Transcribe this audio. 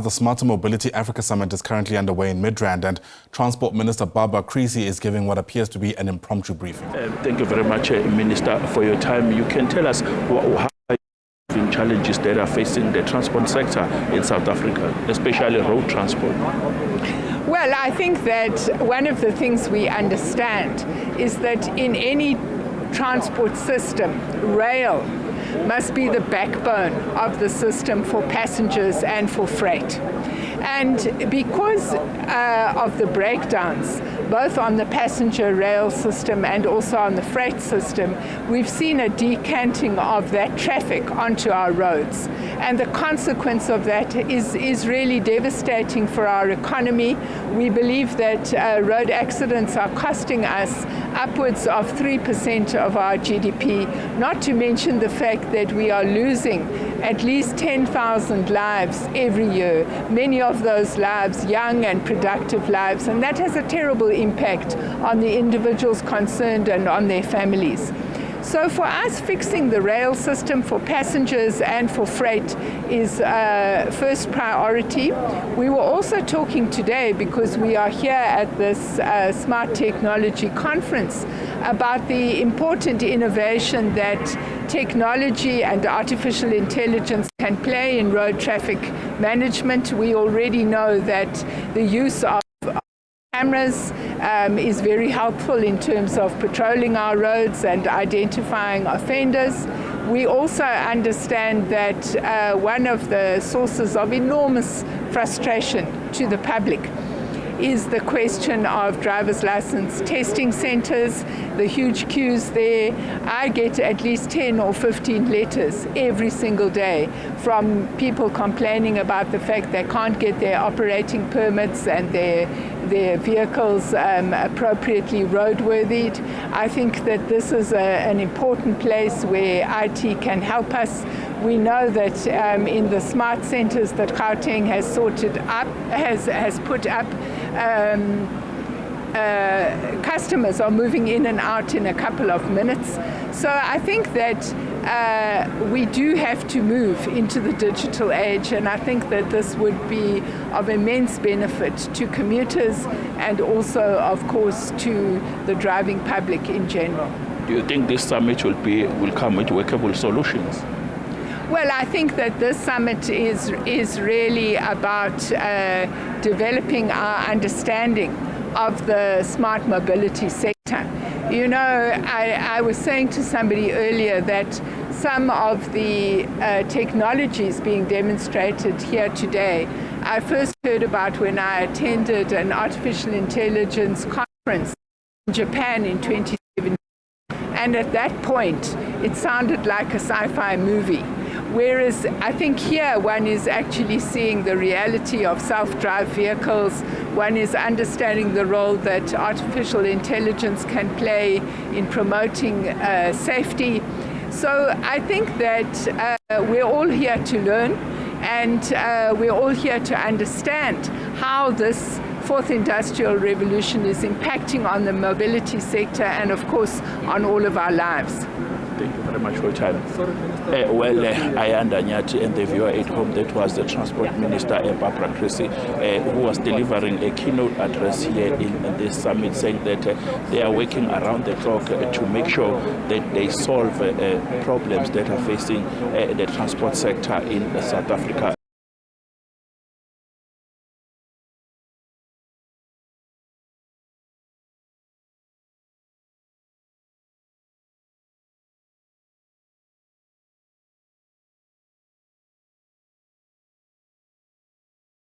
The Smarter Mobility Africa Summit is currently underway in Midrand, and Transport Minister Barbara Creecy is giving what appears to be an impromptu briefing. Thank you very much, Minister, for your time. You can tell us how challenges that are facing the transport sector in South Africa, especially road transport. Well, I think that one of the things we understand is that in any transport system, rail must be the backbone of the system for passengers and for freight. And because of the breakdowns, both on the passenger rail system and also on the freight system, we've seen a decanting of that traffic onto our roads. And the consequence of that is really devastating for our economy. We believe that road accidents are costing us upwards of 3% of our GDP, not to mention the fact that we are losing at least 10,000 lives every year, many of those lives young and productive lives, and that has a terrible impact on the individuals concerned and on their families. So for us, fixing the rail system for passengers and for freight is first priority. We were also talking today, because we are here at this Smart Technology Conference, about the important innovation that technology and artificial intelligence can play in road traffic management. We already know that the use of cameras is very helpful in terms of patrolling our roads and identifying offenders. We also understand that one of the sources of enormous frustration to the public is the question of driver's license testing centers, the huge queues there. I get at least 10 or 15 letters every single day from people complaining about the fact they can't get their operating permits and their vehicles appropriately roadworthied. I think that this is an important place where IT can help us. We know that in the smart centers that Gauteng has put up, customers are moving in and out in a couple of minutes. So I think that we do have to move into the digital age, and I think that this would be of immense benefit to commuters and also, of course, to the driving public in general. Do you think this summit will come with workable solutions? Well, I think that this summit is really about developing our understanding of the smart mobility sector. You know, I was saying to somebody earlier that some of the technologies being demonstrated here today, I first heard about when I attended an artificial intelligence conference in Japan in 2017. And at that point, it sounded like a sci-fi movie. Whereas I think here one is actually seeing the reality of self-drive vehicles. One is understanding the role that artificial intelligence can play in promoting safety. So I think that we're all here to learn, and we're all here to understand how this fourth industrial revolution is impacting on the mobility sector and, of course, on all of our lives. Thank you very much for your time. I Nyati and the viewer at home, that was the Transport Minister Barbara Creecy, who was delivering a keynote address here in this summit, saying that they are working around the clock to make sure that they solve problems that are facing the transport sector in South Africa.